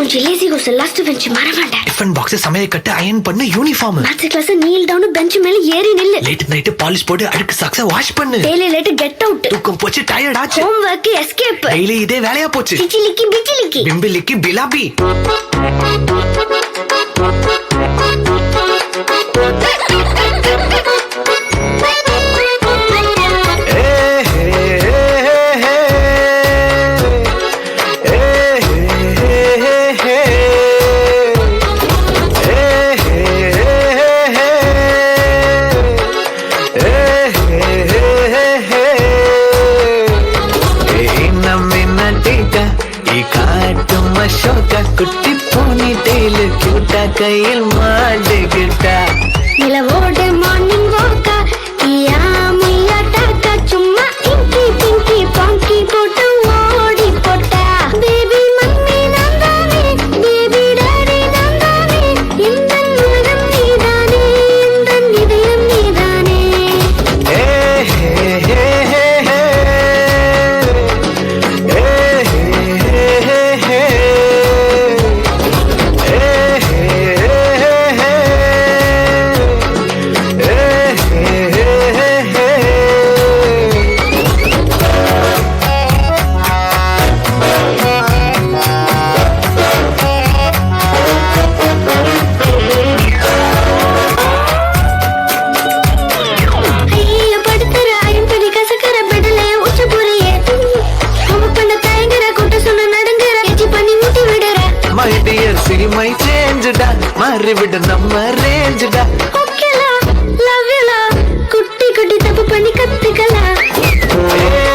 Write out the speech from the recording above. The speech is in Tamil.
கொஞ்சம் லேசி கோஸ் லாஸ்ட் பெஞ்ச் மறவாண்ட. டிஃபன் பாக்ஸ் சமையல் கட்டு அயன் பண்ணு uniform. Maths class kneel down bench மேல ஏறி நில்லு. லேட் நைட் பாலிஷ் போட்டு அழுக்கு சாக்ஸ வாஷ் பண்ணு. Daily late get out. தூக்கம் போச்சு டயர்ட் ஆச்சு. Home work escape. டெய்லி இதே வேலையா போச்சு. பிச்சிலிக்கி பிச்சிலிக்கி பிம்பிலிக்கி பிலாபி. குட்டி போனி டெய்லு கியூட்டா கையில் மாட்டுக்கிட்டா. நிலவோட மார்னிங் வாக்கா கியா முய்யா டாக்கா சும்மா இங்கி பிங்கி பாங்கி போட்டு ஓடி போட்டா. பேபி மம்மி நான்தானே பேபி டாடி நான்தானே இந்த உலகம் நீதானே இந்த இதயம் நீதானே. சினிமை சேஞ்சுடா மாறிவிட நம்ம ரேஞ்சுடா. ஓகேலா லவ் யூலா குட்டி குட்டி தப்பு பண்ணி கத்துக்கலாம்.